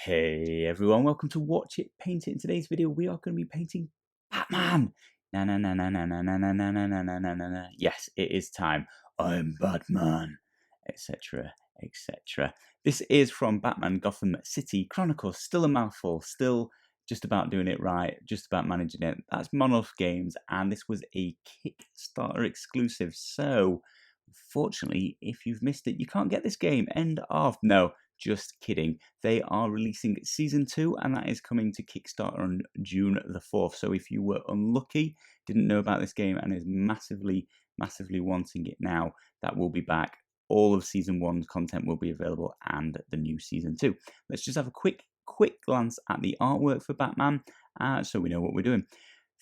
Hey everyone, welcome to Watch It Paint It. In today's video, we are going to be painting Batman. Na na na na na na na na na na na na na na. Yes, it is time. I'm Batman, etc. etc. This is from Batman Gotham City Chronicles. Still a mouthful, still just about doing it right, just about managing it. That's Monolith Games, and this was a Kickstarter exclusive. So, unfortunately, if you've missed it, you can't get this game. End of. No. Just kidding. They are releasing Season 2, and that is coming to Kickstarter on June the 4th. So if you were unlucky, didn't know about this game, and is massively wanting it now, that will be back. All of Season 1's content will be available, and the new Season 2. Let's just have a quick glance at the artwork for Batman, so we know what we're doing.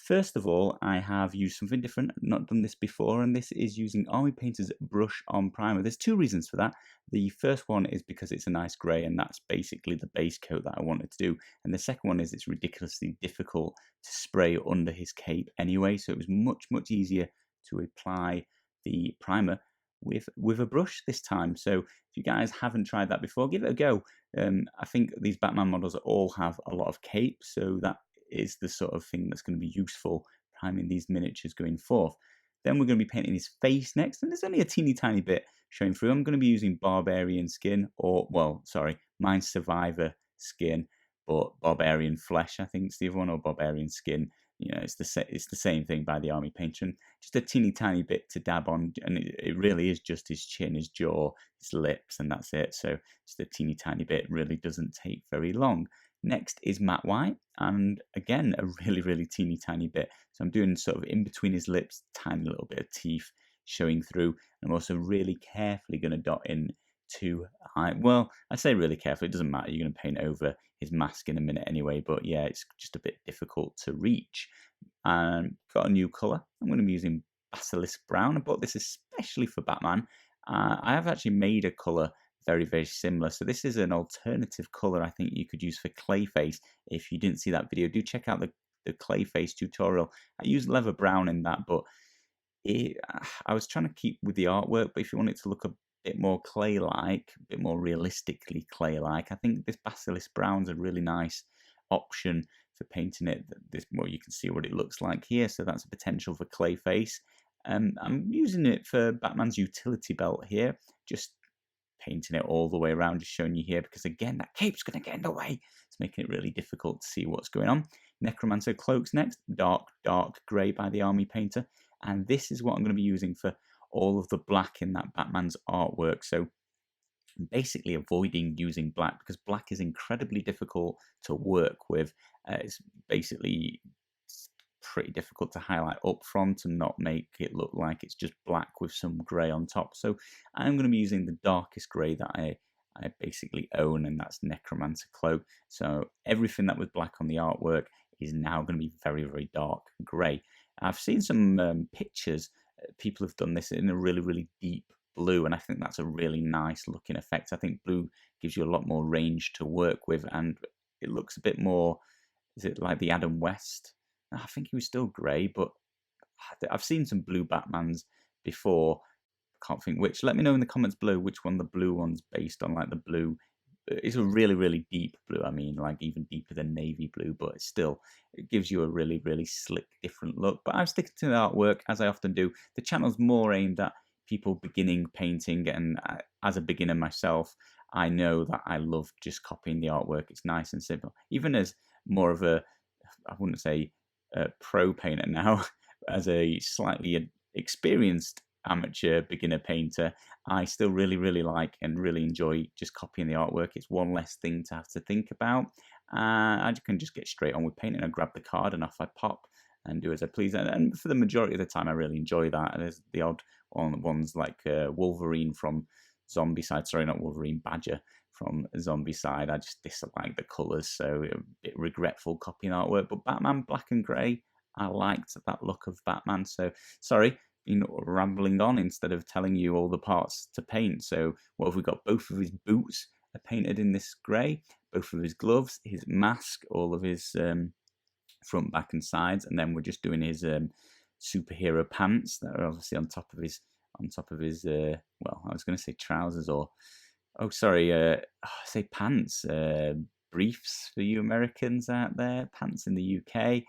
First of all, I have used something different, not done this before, and this is using Army Painter's Brush on Primer. There's two reasons for that. The first one is because it's a nice grey, and that's basically the base coat that I wanted to do. And the second one is it's ridiculously difficult to spray under his cape anyway, so it was much easier to apply the primer with a brush this time. So if you guys haven't tried that before, give it a go. I think these Batman models all have a lot of cape, so that is the sort of thing that's going to be useful priming these miniatures going forth. Then we're going to be painting his face next, and there's only a teeny tiny bit showing through. I'm going to be using Barbarian skin, or, well, sorry, Mind Survivor skin, but Barbarian flesh, I think it's the other one, or Barbarian skin. You know, it's the same thing by the Army Painter. And just a teeny tiny bit to dab on, and it really is just his chin, his jaw, his lips, and that's it. So just a teeny tiny bit, really doesn't take very long. Next is matte white, and again a really teeny tiny bit. So I'm doing sort of in between his lips, tiny little bit of teeth showing through. And I'm also really carefully going to dot in two eye. Well, I say really carefully, it doesn't matter. You're going to paint over his mask in a minute anyway, but yeah, it's just a bit difficult to reach. And got a new colour. I'm going to be using Basilisk Brown. I bought this especially for Batman. I have actually made a colour very similar. So this is an alternative color I think you could use for Clayface. If you didn't see that video, do check out the Clayface tutorial. I used Leather Brown in that, but I was trying to keep with the artwork, but if you want it to look a bit more clay-like, a bit more realistically clay-like, I think this Basilisk Brown's a really nice option for painting it. Well, you can see what it looks like here, so that's a potential for Clayface. I'm using it for Batman's utility belt here, just painting it all the way around, just showing you here, because again, that cape's going to get in the way. It's making it really difficult to see what's going on. Necromancer Cloak's next, dark grey by the Army Painter. And this is what I'm going to be using for all of the black in that Batman's artwork. So I'm basically avoiding using black because black is incredibly difficult to work with. It's basically pretty difficult to highlight up front and not make it look like it's just black with some grey on top. So I'm going to be using the darkest grey that I basically own, and that's Necromancer Cloak. So everything that was black on the artwork is now going to be very dark grey. I've seen some pictures. People have done this in a really deep blue, and I think that's a really nice looking effect. I think blue gives you a lot more range to work with, and it looks a bit more, is it like the Adam West? I think he was still grey, but I've seen some blue Batmans before. Can't think which. Let me know in the comments below which one the blue one's based on. Like the blue, it's a really deep blue. I mean, like even deeper than navy blue, but it's still, it gives you a really slick, different look. But I'm sticking to the artwork as I often do. The channel's more aimed at people beginning painting, and as a beginner myself, I know that I love just copying the artwork. It's nice and simple. Even as more of a, I wouldn't say pro painter now, as a slightly experienced amateur beginner painter, I still really like and really enjoy just copying the artwork. It's one less thing to have to think about. I can just get straight on with painting. I grab the card and off I pop and do as I please. And for the majority of the time, I really enjoy that. And there's the odd ones like Wolverine from Zombicide. Sorry, not Wolverine, Badger from Zombicide. I just dislike the colours, so a bit regretful copying artwork. But Batman Black and Grey, I liked that look of Batman. So sorry, been rambling on instead of telling you all the parts to paint. So what have we got? Both of his boots are painted in this grey, both of his gloves, his mask, all of his front, back and sides, and then we're just doing his superhero pants that are obviously on top of his well, I was going to say trousers, or oh sorry, I say pants, briefs for you Americans out there, pants in the UK.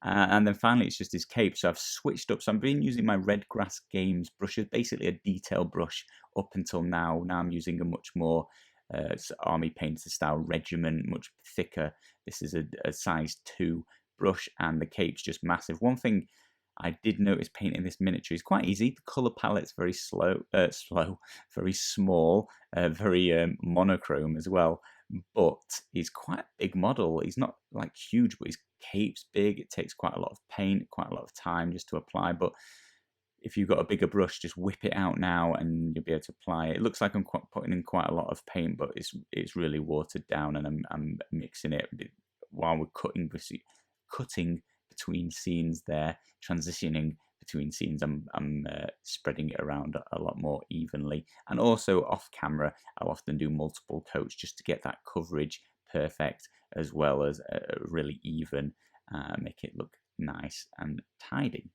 And then finally, it's just his cape. So I've switched up. So I've been using my Red Grass Games brushes, basically a detail brush up until now. Now I'm using a much more army painter style regiment, much thicker. This is a size 2 brush, and the cape's just massive. One thing I did notice painting this miniature is quite easy. The color palette's very very small, very monochrome as well. But he's quite a big model. He's not like huge, but his cape's big. It takes quite a lot of paint, quite a lot of time just to apply. But if you've got a bigger brush, just whip it out now and you'll be able to apply it. It looks like I'm putting in quite a lot of paint, but it's really watered down, and I'm mixing it while we're cutting between scenes there, transitioning between scenes. I'm spreading it around a lot more evenly, and also off camera I'll often do multiple coats just to get that coverage perfect, as well as really even, make it look nice and tidy.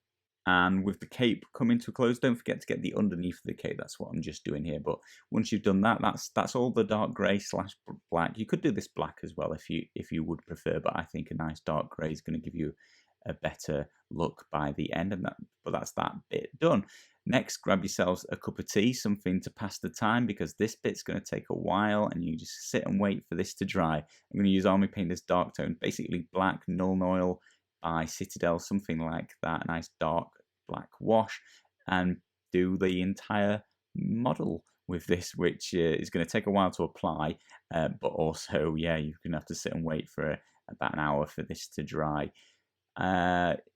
And with the cape coming to a close, don't forget to get the underneath of the cape. That's what I'm just doing here. But once you've done that, that's all the dark grey / black. You could do this black as well if you would prefer, but I think a nice dark grey is going to give you a better look by the end. But that's that bit done. Next, grab yourselves a cup of tea, something to pass the time, because this bit's going to take a while and you just sit and wait for this to dry. I'm going to use Army Painter's dark tone, basically black Nuln Oil by Citadel, something like that, a nice dark black wash, and do the entire model with this, which is going to take a while to apply, but also, yeah, you're going to have to sit and wait for about an hour for this to dry.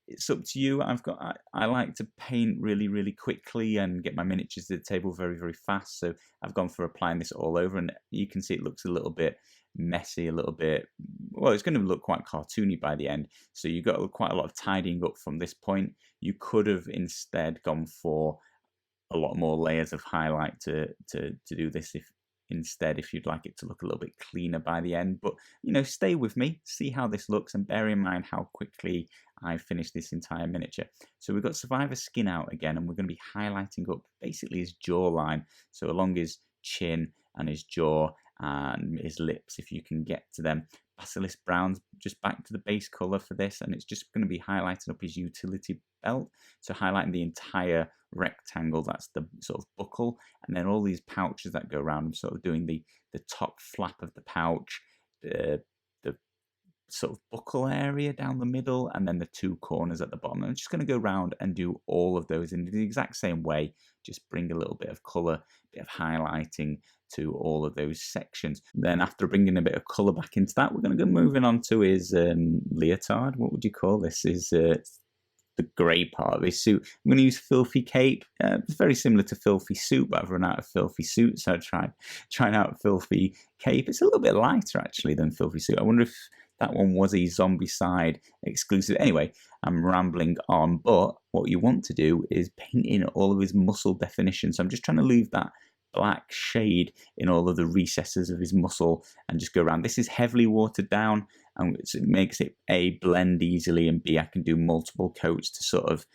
It's up to you. I like to paint really quickly and get my miniatures to the table very fast, so I've gone for applying this all over, and you can see it looks a little bit messy, a little bit, well, it's going to look quite cartoony by the end, so you've got quite a lot of tidying up from this point. You could have instead gone for a lot more layers of highlight to do this if you'd like it to look a little bit cleaner by the end. But stay with me, see how this looks, and bear in mind how quickly I finished this entire miniature. So we've got Survivor's skin out again, and we're going to be highlighting up basically his jawline, so along his chin and his jaw and his lips, if you can get to them. Basilisk Brown's just back to the base colour for this, and it's just going to be highlighting up his utility belt, so highlighting the entire rectangle. That's the sort of buckle, and then all these pouches that go around. I'm sort of doing the top flap of the pouch, the sort of buckle area down the middle, and then the two corners at the bottom. I'm just going to go around and do all of those in the exact same way, just bring a little bit of colour, a bit of highlighting to all of those sections. Then after bringing a bit of colour back into that, we're going to go moving on to his leotard. What would you call this? Is the grey part of his suit. I'm going to use Filthy Cape. It's very similar to Filthy Suit, but I've run out of Filthy Suit, so I trying out Filthy Cape. It's a little bit lighter actually than Filthy Suit. I wonder if that one was a zombie side exclusive. Anyway, I'm rambling on, but what you want to do is paint in all of his muscle definition. So I'm just trying to leave that black shade in all of the recesses of his muscle and just go around. This is heavily watered down, and it makes it A, blend easily, and B, I can do multiple coats to sort of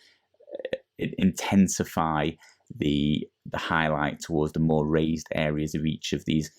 intensify the highlight towards the more raised areas of each of these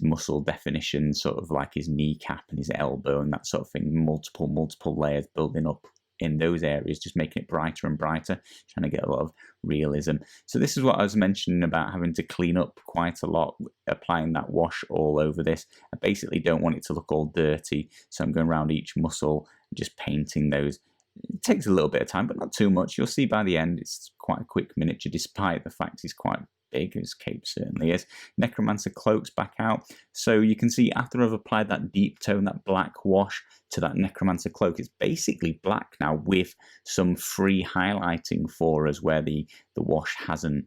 muscle definitions, sort of like his kneecap and his elbow and that sort of thing. Multiple layers building up in those areas, just making it brighter and brighter, trying to get a lot of realism. So this is what I was mentioning about having to clean up quite a lot, applying that wash all over this. I basically don't want it to look all dirty, so I'm going around each muscle, just painting those. It takes a little bit of time, but not too much. You'll see by the end it's quite a quick miniature, despite the fact he's quite big. His cape certainly is. Necromancer Cloak's back out. So you can see after I've applied that deep tone, that black wash to that Necromancer Cloak, it's basically black now with some free highlighting for us where the wash hasn't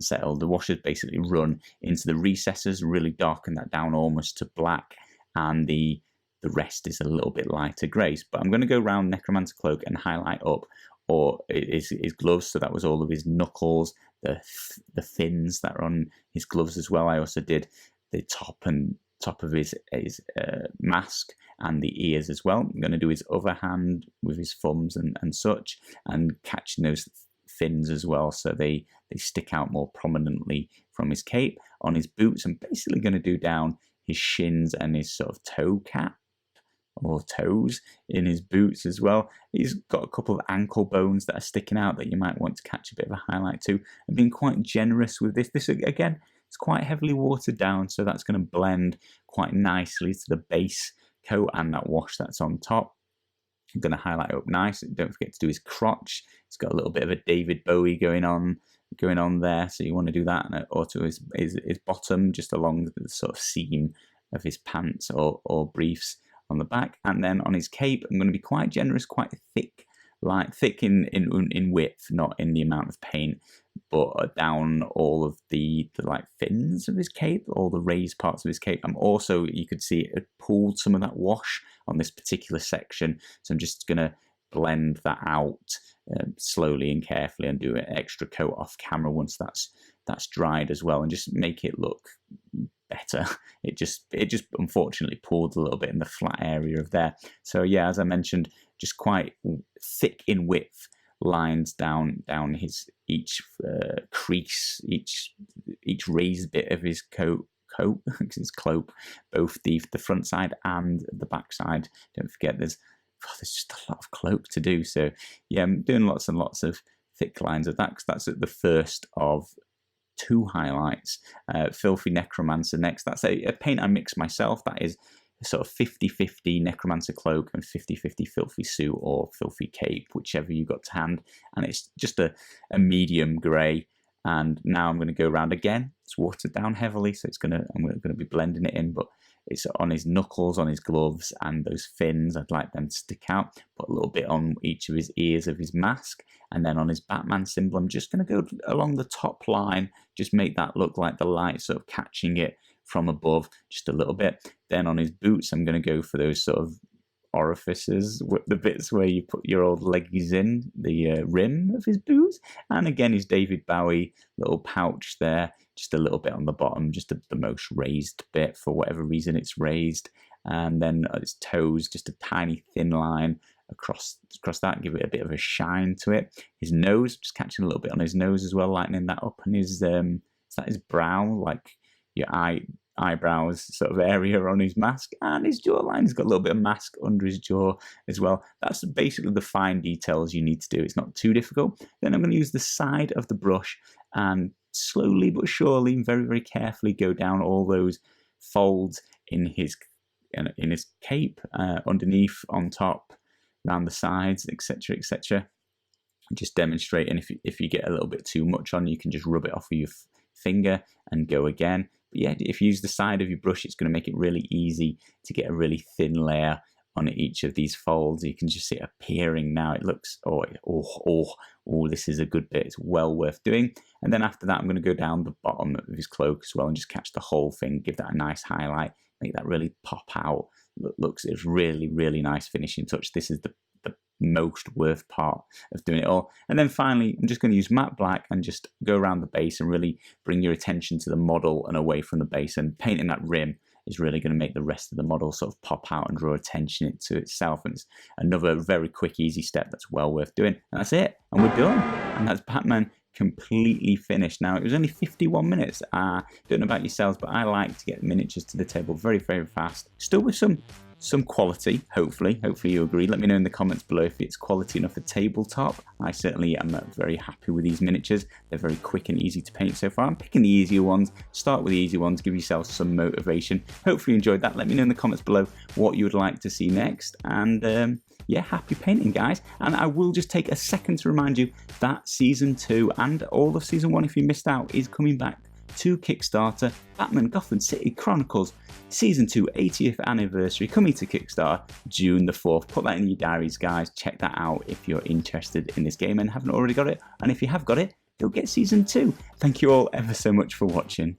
settled. The wash has basically run into the recesses, really darken that down almost to black, and the rest is a little bit lighter greys. But I'm going to go around Necromancer Cloak and highlight up or his gloves. So that was all of his knuckles, the fins that are on his gloves as well. I also did the top of his mask and the ears as well. I'm going to do his other hand with his thumbs and such, and catching those fins as well, so they stick out more prominently from his cape. On his boots, I'm basically going to do down his shins and his sort of toe cap or toes in his boots as well. He's got a couple of ankle bones that are sticking out that you might want to catch a bit of a highlight to. I've been quite generous with this. This again, it's quite heavily watered down, so that's going to blend quite nicely to the base coat and that wash that's on top. I'm going to highlight it up nice. Don't forget to do his crotch. It's got a little bit of a David Bowie going on there, so you want to do that, and also his bottom, just along the sort of seam of his pants or briefs on the back. And then on his cape, I'm going to be quite generous, quite thick, like thick in width, not in the amount of paint, but down all of the like fins of his cape, all the raised parts of his cape. I'm also, you could see it pulled some of that wash on this particular section, so I'm just going to blend that out slowly and carefully, and do an extra coat off camera once that's dried as well, and just make it look better. It just unfortunately pulled a little bit in the flat area of there. So yeah, as I mentioned, just quite thick in width lines down his each crease, each raised bit of his coat, his cloak, both the front side and the back side. Don't forget, there's just a lot of cloak to do. So yeah, I'm doing lots and lots of thick lines of that, because that's the first of 2 highlights. Filthy Necromancer next. That's a paint I mix myself. That is a sort of 50-50 Necromancer Cloak and 50-50 Filthy Suit or Filthy Cape, whichever you got to hand. And it's just a medium grey. And now I'm going to go around again. It's watered down heavily, so I'm going to be blending it in, but it's on his knuckles, on his gloves, and those fins. I'd like them to stick out. Put a little bit on each of his ears of his mask, and then on his Batman symbol, I'm just going to go along the top line, just make that look like the light sort of catching it from above just a little bit. Then on his boots, I'm going to go for those sort of orifices, the bits where you put your old leggies in, the rim of his boots. And again, his David Bowie little pouch there, just a little bit on the bottom, just the most raised bit, for whatever reason it's raised. And then his toes, just a tiny thin line across that, give it a bit of a shine to it. His nose, just catching a little bit on his nose as well, lightening that up. And his is that his brow, like your eyebrows sort of area on his mask, and his jawline has got a little bit of mask under his jaw as well. That's basically the fine details you need to do. It's not too difficult. Then I'm going to use the side of the brush and slowly but surely, very, very carefully go down all those folds in his cape, underneath, on top, around the sides, etc., etc. Just demonstrating. If you get a little bit too much on, you can just rub it off with your finger and go again. But yeah, if you use the side of your brush, it's going to make it really easy to get a really thin layer on each of these folds. You can just see it appearing now. It looks, this is a good bit. It's well worth doing. And then after that, I'm going to go down the bottom of his cloak as well and just catch the whole thing, give that a nice highlight, make that really pop out. It's really, really nice finishing touch. This is the most worth part of doing it all. And then finally, I'm just going to use matte black and just go around the base and really bring your attention to the model and away from the base. And painting that rim is really going to make the rest of the model sort of pop out and draw attention to itself. And it's another very quick, easy step that's well worth doing. And that's it. And we're done. And that's Batman completely finished. Now, it was only 51 minutes. Don't know about yourselves, but I like to get miniatures to the table very, very fast. Still with some quality, hopefully you agree. Let me know in the comments below if it's quality enough for tabletop. I certainly am very happy with these miniatures. They're very quick and easy to paint so far. I'm picking the easier ones. Start with the easy ones, give yourself some motivation. Hopefully you enjoyed that. Let me know in the comments below what you would like to see next. And yeah, happy painting, guys. And I will just take a second to remind you that Season 2 and all of Season 1, if you missed out, is coming back to Kickstarter. Batman Gotham City Chronicles Season 2 80th anniversary coming to Kickstarter June the 4th. Put that in your diaries, guys. Check that out if you're interested in this game and haven't already got it. And if you have got it, you'll get Season 2. Thank you all ever so much for watching.